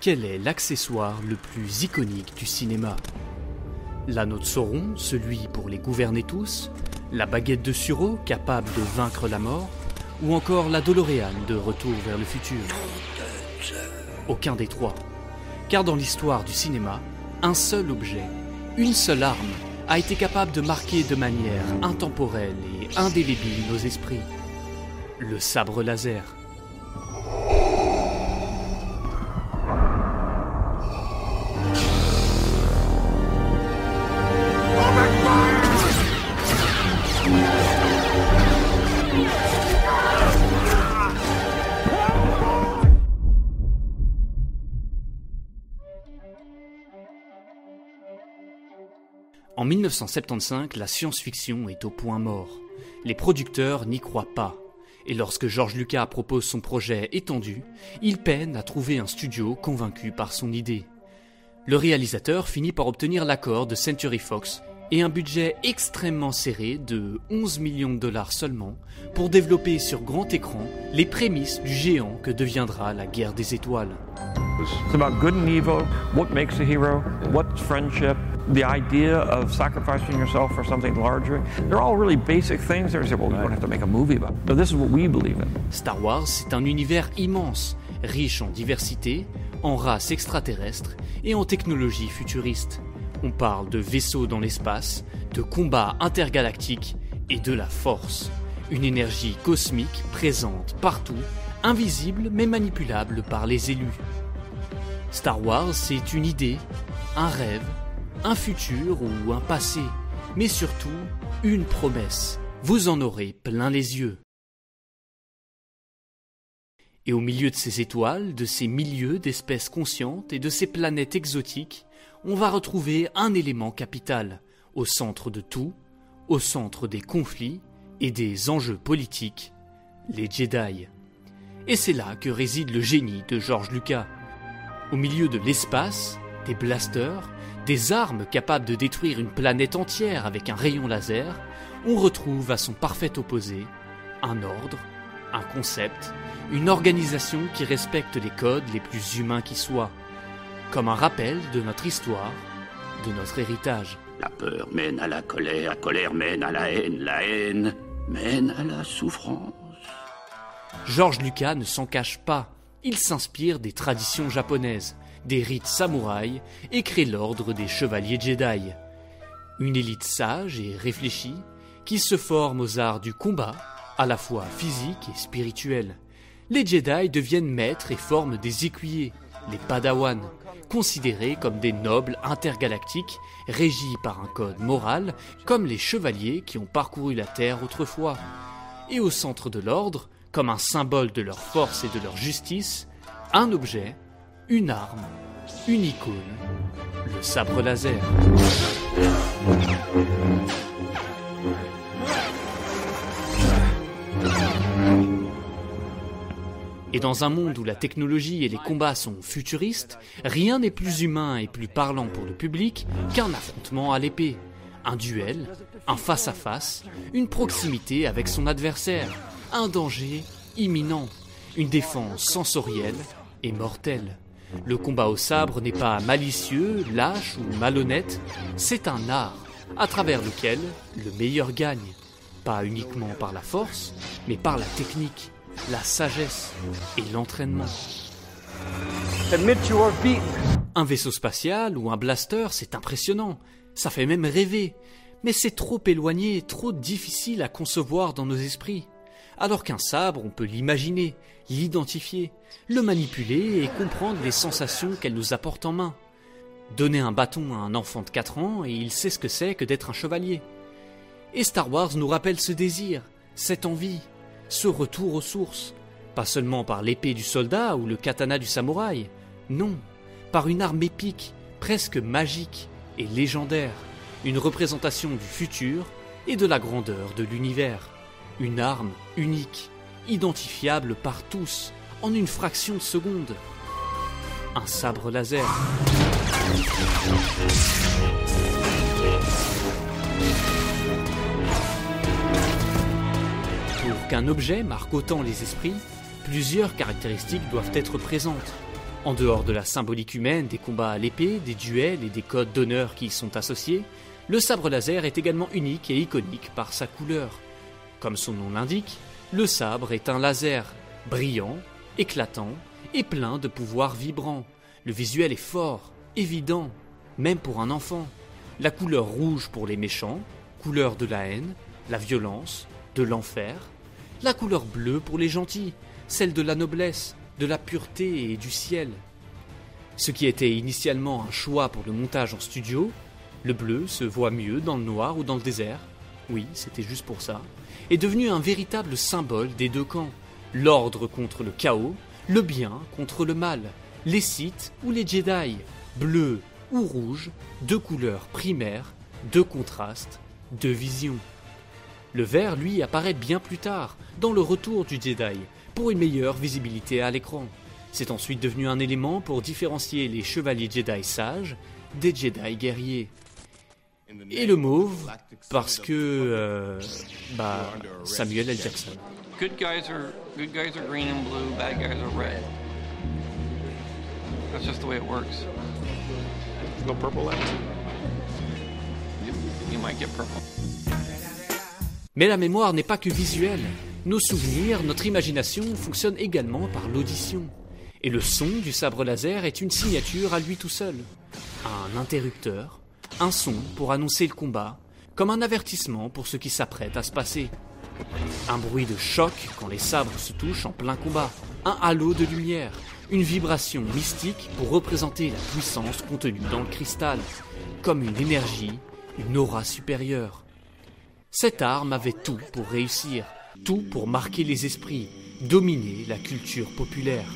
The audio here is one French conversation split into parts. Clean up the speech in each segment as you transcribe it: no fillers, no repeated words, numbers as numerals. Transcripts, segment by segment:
Quel est l'accessoire le plus iconique du cinéma? L'anneau de Sauron, celui pour les gouverner tous, la baguette de Suro, capable de vaincre la mort, ou encore la DeLorean de Retour vers le futur? Aucun des trois. Car dans l'histoire du cinéma, un seul objet, une seule arme, a été capable de marquer de manière intemporelle et indélébile nos esprits. Le sabre laser. En 1975, la science-fiction est au point mort. Les producteurs n'y croient pas. Et lorsque George Lucas propose son projet étendu, il peine à trouver un studio convaincu par son idée. Le réalisateur finit par obtenir l'accord de Century Fox et un budget extrêmement serré de 11 millions de dollars seulement pour développer sur grand écran les prémices du géant que deviendra la guerre des étoiles. It's about good and evil, what makes a hero, what's friendship, the idea of sacrificing yourself for something larger. They're all really basic things. They say, well, you don't have to make a movie about it. No, this is what we believe in. Star Wars, c'est un univers immense, riche en diversité, en races extraterrestres et en technologies futuristes. On parle de vaisseaux dans l'espace, de combats intergalactiques et de la Force. Une énergie cosmique présente partout, invisible mais manipulable par les élus. Star Wars, c'est une idée, un rêve, un futur ou un passé, mais surtout une promesse. Vous en aurez plein les yeux. Et au milieu de ces étoiles, de ces milieux d'espèces conscientes et de ces planètes exotiques, on va retrouver un élément capital, au centre de tout, au centre des conflits et des enjeux politiques, les Jedi. Et c'est là que réside le génie de George Lucas. Au milieu de l'espace, des blasters, des armes capables de détruire une planète entière avec un rayon laser, on retrouve à son parfait opposé un ordre, un concept, une organisation qui respecte les codes les plus humains qui soient, comme un rappel de notre histoire, de notre héritage. La peur mène à la colère mène à la haine mène à la souffrance. George Lucas ne s'en cache pas, il s'inspire des traditions japonaises, des rites samouraïs et crée l'ordre des chevaliers Jedi. Une élite sage et réfléchie qui se forme aux arts du combat, à la fois physique et spirituel. Les Jedi deviennent maîtres et forment des écuyers, les Padawans, considérés comme des nobles intergalactiques régis par un code moral comme les chevaliers qui ont parcouru la Terre autrefois. Et au centre de l'ordre, comme un symbole de leur force et de leur justice, un objet, une arme, une icône, le sabre laser. Et dans un monde où la technologie et les combats sont futuristes, rien n'est plus humain et plus parlant pour le public qu'un affrontement à l'épée. Un duel, un face-à-face, une proximité avec son adversaire, un danger imminent, une défense sensorielle et mortelle. Le combat au sabre n'est pas malicieux, lâche ou malhonnête, c'est un art à travers lequel le meilleur gagne, pas uniquement par la force, mais par la technique, la sagesse et l'entraînement. Un vaisseau spatial ou un blaster, c'est impressionnant, ça fait même rêver, mais c'est trop éloigné, trop difficile à concevoir dans nos esprits. Alors qu'un sabre, on peut l'imaginer, l'identifier, le manipuler et comprendre les sensations qu'elle nous apporte en main. Donner un bâton à un enfant de 4 ans et il sait ce que c'est que d'être un chevalier. Et Star Wars nous rappelle ce désir, cette envie, ce retour aux sources, pas seulement par l'épée du soldat ou le katana du samouraï, non, par une arme épique, presque magique et légendaire, une représentation du futur et de la grandeur de l'univers. Une arme unique, identifiable par tous, en une fraction de seconde. Un sabre laser. Pour qu'un objet marque autant les esprits, plusieurs caractéristiques doivent être présentes. En dehors de la symbolique humaine, des combats à l'épée, des duels et des codes d'honneur qui y sont associés, le sabre laser est également unique et iconique par sa couleur. Comme son nom l'indique, le sabre est un laser, brillant, éclatant et plein de pouvoirs vibrants. Le visuel est fort, évident, même pour un enfant. La couleur rouge pour les méchants, couleur de la haine, la violence, de l'enfer. La couleur bleue pour les gentils, celle de la noblesse, de la pureté et du ciel. Ce qui était initialement un choix pour le montage en studio, le bleu se voit mieux dans le noir ou dans le désert, oui, c'était juste pour ça, est devenu un véritable symbole des deux camps. L'ordre contre le chaos, le bien contre le mal, les Sith ou les Jedi, bleu ou rouge, deux couleurs primaires, deux contrastes, deux visions. Le vert, lui, apparaît bien plus tard, dans le retour du Jedi, pour une meilleure visibilité à l'écran. C'est ensuite devenu un élément pour différencier les chevaliers Jedi sages des Jedi guerriers. Et le mauve, parce que... Samuel L. Jackson. Good guys are green and blue, bad guys are red. That's just the way it works. Go purple left. You might get purple. Mais la mémoire n'est pas que visuelle. Nos souvenirs, notre imagination fonctionnent également par l'audition. Et le son du sabre laser est une signature à lui tout seul. Un interrupteur, un son pour annoncer le combat, comme un avertissement pour ce qui s'apprête à se passer. Un bruit de choc quand les sabres se touchent en plein combat, un halo de lumière, une vibration mystique pour représenter la puissance contenue dans le cristal, comme une énergie, une aura supérieure. Cette arme avait tout pour réussir, tout pour marquer les esprits, dominer la culture populaire.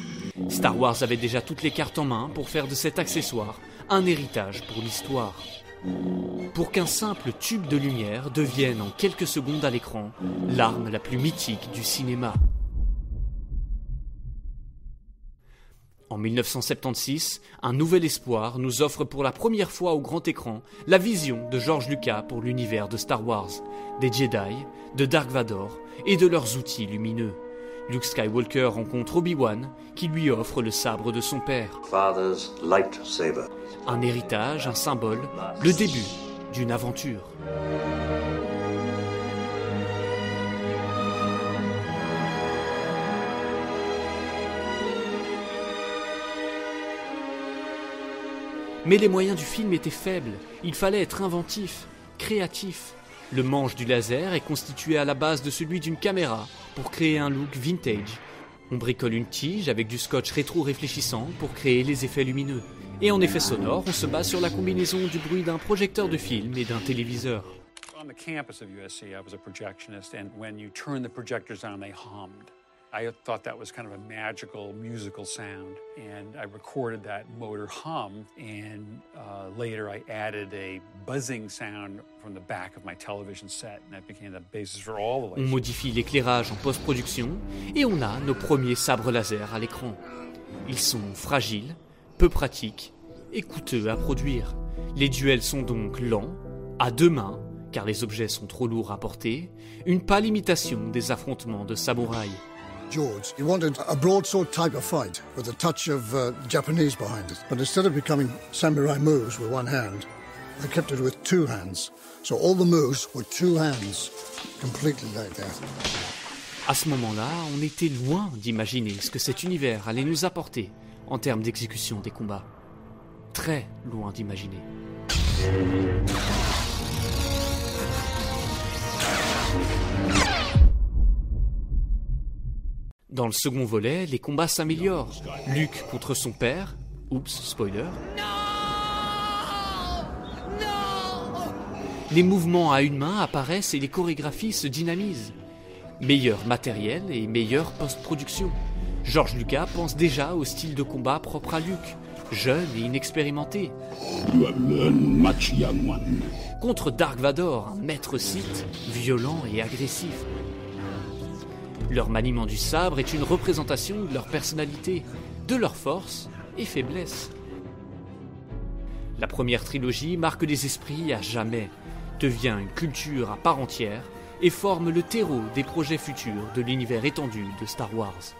Star Wars avait déjà toutes les cartes en main pour faire de cet accessoire un héritage pour l'histoire. Pour qu'un simple tube de lumière devienne en quelques secondes à l'écran l'arme la plus mythique du cinéma. En 1976, un nouvel espoir nous offre pour la première fois au grand écran la vision de George Lucas pour l'univers de Star Wars, des Jedi, de Dark Vador et de leurs outils lumineux. Luke Skywalker rencontre Obi-Wan qui lui offre le sabre de son père. Father's lightsaber. Un héritage, un symbole, le début d'une aventure. Mais les moyens du film étaient faibles, il fallait être inventif, créatif. Le manche du laser est constitué à la base de celui d'une caméra pour créer un look vintage. On bricole une tige avec du scotch rétro-réfléchissant pour créer les effets lumineux. Et en effet sonore, on se base sur la combinaison du bruit d'un projecteur de film et d'un téléviseur. On the campus of USC, I was a projectionist, and when you turn the projectors on, they hummed. I thought that was kind of a magical musical sound, and I recorded that motor hum, and later I added a buzzing sound from the back of my television set, and that became the basis for all the On modifie l'éclairage en post-production, et on a nos premiers sabres laser à l'écran. Ils sont fragiles, peu pratiques et coûteux à produire. Les duels sont donc lents, à deux mains, car les objets sont trop lourds à porter, une pâle imitation des affrontements de samouraïs. George, he wanted a broadsword type of fight with a touch of Japanese behind it. But instead of becoming samurai moves with one hand, I kept it with two hands. So all the moves were two hands, completely like that. À ce moment-là, on était loin d'imaginer ce que cet univers allait nous apporter en termes d'exécution des combats. Très loin d'imaginer. Dans le second volet, les combats s'améliorent. Luke contre son père. Oups, spoiler. Les mouvements à une main apparaissent et les chorégraphies se dynamisent. Meilleur matériel et meilleure post-production. George Lucas pense déjà au style de combat propre à Luke, jeune et inexpérimenté. Contre Dark Vador, un maître Sith, violent et agressif. Leur maniement du sabre est une représentation de leur personnalité, de leur force et faiblesse. La première trilogie marque les esprits à jamais, devient une culture à part entière et forme le terreau des projets futurs de l'univers étendu de Star Wars.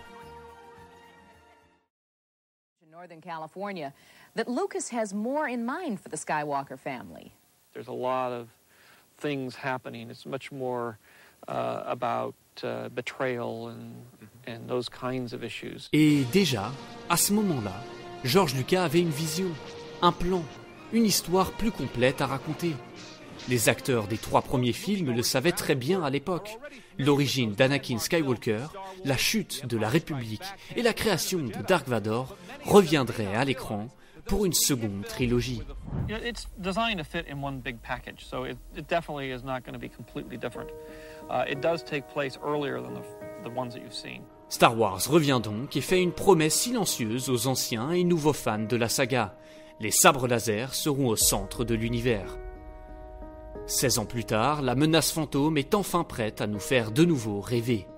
Northern California, that Lucas has more in mind for the Skywalker family. There's a lot of things happening. It's much more about betrayal and those kinds of issues. Et déjà, à ce moment-là, George Lucas avait une vision, un plan, une histoire plus complète à raconter. Les acteurs des 3 premiers films le savaient très bien à l'époque. L'origine d'Anakin Skywalker, la chute de la République et la création de Dark Vador reviendraient à l'écran pour une seconde trilogie. It's designed to fit in one big package, so it definitely is not going to be completely different. It does take place earlier than the ones that you've seen. Star Wars revient donc et fait une promesse silencieuse aux anciens et nouveaux fans de la saga. Les sabres laser seront au centre de l'univers. 16 ans plus tard, la menace fantôme est enfin prête à nous faire de nouveau rêver.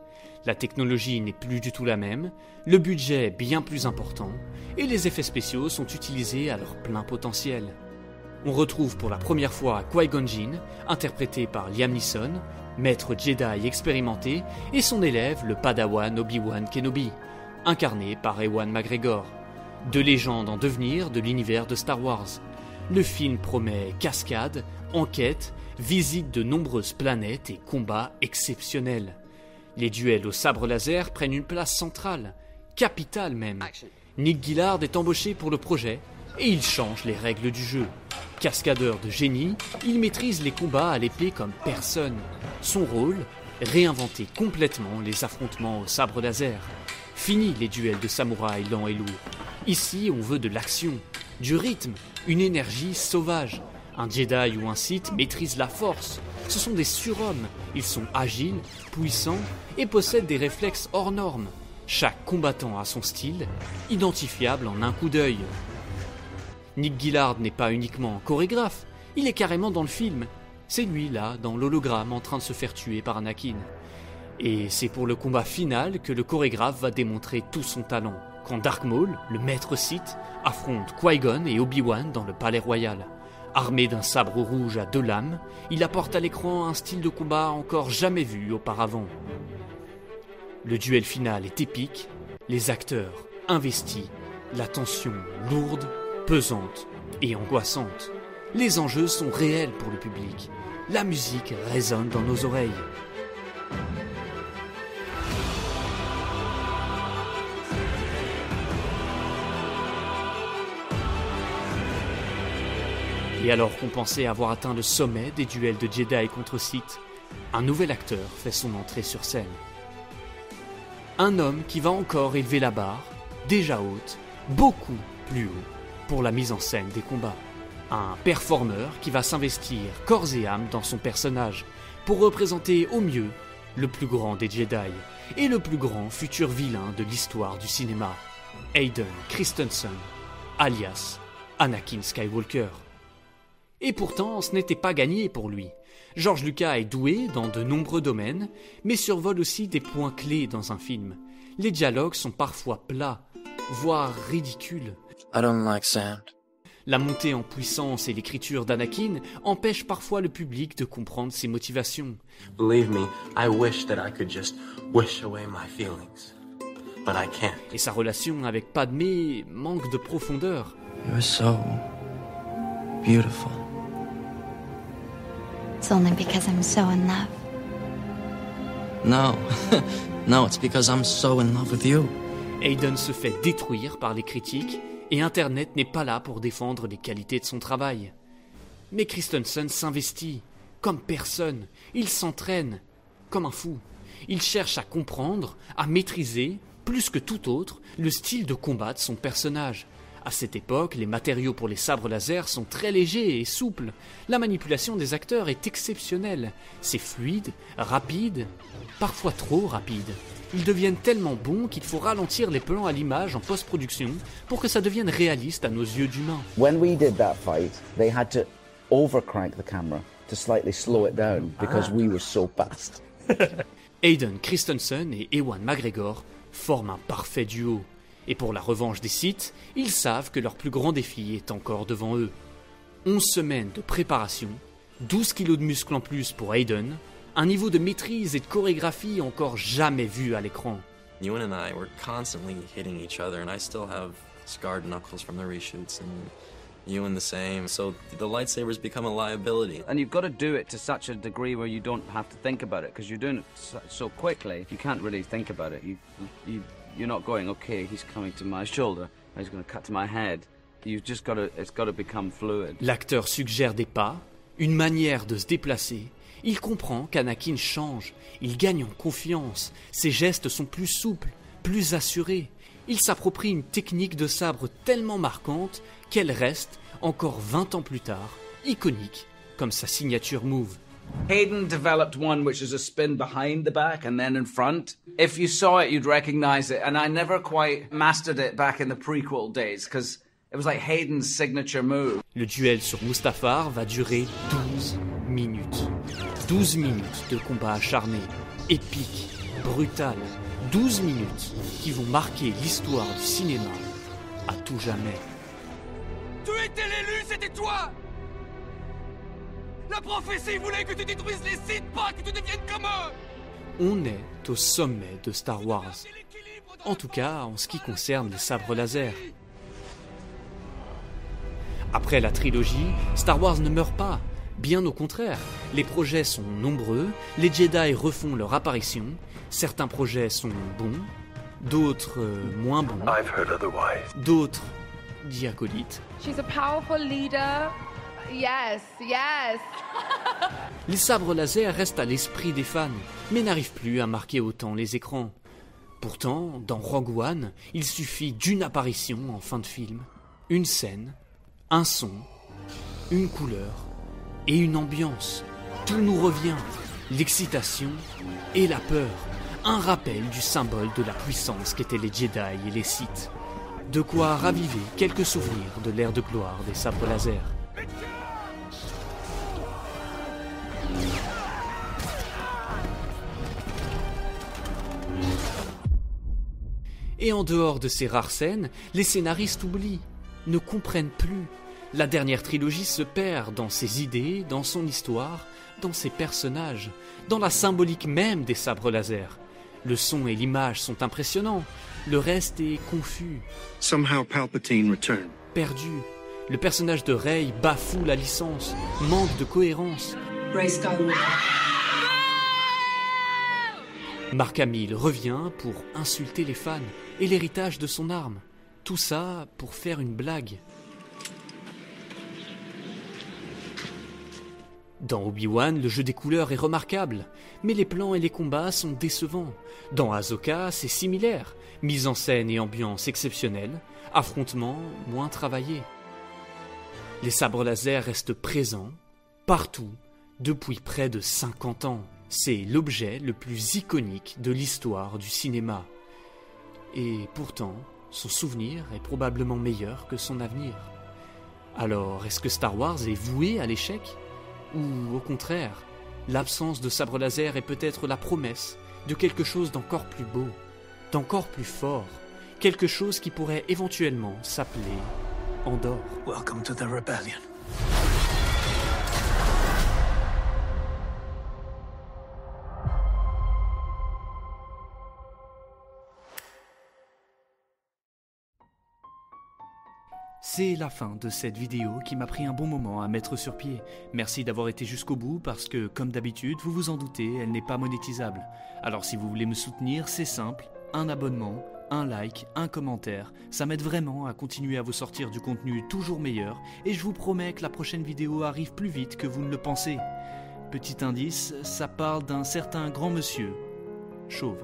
La technologie n'est plus du tout la même, le budget est bien plus important, et les effets spéciaux sont utilisés à leur plein potentiel. On retrouve pour la première fois Qui-Gon Jinn, interprété par Liam Neeson, maître Jedi expérimenté, et son élève, le Padawan Obi-Wan Kenobi, incarné par Ewan McGregor. 2 légendes en devenir de l'univers de Star Wars. Le film promet cascades, enquêtes, visites de nombreuses planètes et combats exceptionnels. Les duels au sabre laser prennent une place centrale, capitale même. Nick Gillard est embauché pour le projet et il change les règles du jeu. Cascadeur de génie, il maîtrise les combats à l'épée comme personne. Son rôle, réinventer complètement les affrontements au sabre laser. Fini les duels de samouraïs lents et lourds. Ici, on veut de l'action, du rythme, une énergie sauvage. Un Jedi ou un Sith maîtrise la force. Ce sont des surhommes. Ils sont agiles, puissants et possèdent des réflexes hors normes. Chaque combattant a son style, identifiable en un coup d'œil. Nick Gillard n'est pas uniquement chorégraphe, il est carrément dans le film. C'est lui, là, dans l'hologramme, en train de se faire tuer par Anakin. Et c'est pour le combat final que le chorégraphe va démontrer tout son talent. Quand Dark Maul, le maître Sith, affronte Qui-Gon et Obi-Wan dans le palais royal. Armé d'un sabre rouge à 2 lames, il apporte à l'écran un style de combat encore jamais vu auparavant. Le duel final est épique, les acteurs investis, la tension lourde, pesante et angoissante. Les enjeux sont réels pour le public. La musique résonne dans nos oreilles. Et alors qu'on pensait avoir atteint le sommet des duels de Jedi contre Sith, un nouvel acteur fait son entrée sur scène. Un homme qui va encore élever la barre, déjà haute, beaucoup plus haut, pour la mise en scène des combats. Un performeur qui va s'investir corps et âme dans son personnage, pour représenter au mieux le plus grand des Jedi, et le plus grand futur vilain de l'histoire du cinéma, Hayden Christensen, alias Anakin Skywalker. Et pourtant, ce n'était pas gagné pour lui. George Lucas est doué dans de nombreux domaines, mais survole aussi des points clés dans un film. Les dialogues sont parfois plats, voire ridicules. I don't like sound. La montée en puissance et l'écriture d'Anakin empêchent parfois le public de comprendre ses motivations. Believe me, I wish that I could just wish away my feelings. But I can't. Et sa relation avec Padmé manque de profondeur. You're so beautiful. It's only because I'm so in love. No. No, it's because I'm so in love with you. Hayden se fait détruire par les critiques et Internet n'est pas là pour défendre les qualités de son travail. Mais Christensen s'investit, comme personne. Il s'entraîne, comme un fou. Il cherche à comprendre, à maîtriser, plus que tout autre, le style de combat de son personnage. À cette époque, les matériaux pour les sabres laser sont très légers et souples. La manipulation des acteurs est exceptionnelle. C'est fluide, rapide, parfois trop rapide. Ils deviennent tellement bons qu'il faut ralentir les plans à l'image en post-production pour que ça devienne réaliste à nos yeux d'humains. When we did that fight, they had to overcrank the camera to slightly slow it down because we were so fast. Hayden Christensen et Ewan McGregor forment un parfait duo. Et pour la revanche des Sith, ils savent que leur plus grand défi est encore devant eux. 11 semaines de préparation, 12 kilos de muscles en plus pour Hayden, un niveau de maîtrise et de chorégraphie encore jamais vu à l'écran. Ewan and I were constantly hitting each other and I still have scarred knuckles from the reshoots, and Ewan the same. So the lightsabers become a liability. And you've got to do it to such a degree where you don't have to think about it, because you're doing it so quickly, you can't really think about it. You're not going, okay, he's coming to my shoulder, he's going to cut to my head. You've just got to, it's got to become fluid. L'acteur suggère des pas, une manière de se déplacer. Il comprend qu'Anakin change, il gagne en confiance, ses gestes sont plus souples, plus assurés. Il s'approprie une technique de sabre tellement marquante qu'elle reste, encore 20 ans plus tard, iconique, comme sa signature move. Hayden developed one which is a spin behind the back and then in front. If you saw it, you'd recognize it, and I never quite mastered it back in the prequel days, because it was like Hayden's signature move. Le duel sur Mustafar va durer 12 minutes. 12 minutes de combat acharné, épique, brutal. 12 minutes qui vont marquer l'histoire du cinéma à tout jamais. Tu étais l'élu, c'était toi! La prophétie voulait que tu détruises les Sith, pas que tu deviennes comme eux! On est au sommet de Star Wars. En tout cas, en ce qui concerne les sabres laser. Après la trilogie, Star Wars ne meurt pas. Bien au contraire, les projets sont nombreux, les Jedi refont leur apparition, certains projets sont bons, d'autres moins bons, d'autres diacolites. She's a powerful leader. Yes, yes. Les sabres laser restent à l'esprit des fans, mais n'arrivent plus à marquer autant les écrans. Pourtant, dans Rogue One, il suffit d'une apparition en fin de film, une scène, un son, une couleur et une ambiance. Tout nous revient, l'excitation et la peur. Un rappel du symbole de la puissance qu'étaient les Jedi et les Sith. De quoi raviver quelques souvenirs de l'ère de gloire des sabres laser. Et en dehors de ces rares scènes, les scénaristes oublient, ne comprennent plus. La dernière trilogie se perd dans ses idées, dans son histoire, dans ses personnages, dans la symbolique même des sabres laser. Le son et l'image sont impressionnants, le reste est confus. Somehow Palpatine returned. Perdu. Le personnage de Rey bafoue la licence, manque de cohérence. Rey Skywalker. Mark Hamill revient pour insulter les fans et l'héritage de son arme. Tout ça pour faire une blague. Dans Obi-Wan, le jeu des couleurs est remarquable, mais les plans et les combats sont décevants. Dans Ahsoka, c'est similaire, mise en scène et ambiance exceptionnelle, affrontements moins travaillés. Les sabres laser restent présents, partout, depuis près de 50 ans. C'est l'objet le plus iconique de l'histoire du cinéma. Et pourtant, son souvenir est probablement meilleur que son avenir. Alors, est-ce que Star Wars est voué à l'échec ? Ou au contraire, l'absence de sabre laser est peut-être la promesse de quelque chose d'encore plus beau, d'encore plus fort, quelque chose qui pourrait éventuellement s'appeler Andor. Welcome to the rebellion. C'est la fin de cette vidéo qui m'a pris un bon moment à mettre sur pied. Merci d'avoir été jusqu'au bout parce que, comme d'habitude, vous vous en doutez, elle n'est pas monétisable. Alors si vous voulez me soutenir, c'est simple, un abonnement, un like, un commentaire. Ça m'aide vraiment à continuer à vous sortir du contenu toujours meilleur et je vous promets que la prochaine vidéo arrive plus vite que vous ne le pensez. Petit indice, ça parle d'un certain grand monsieur, chauve.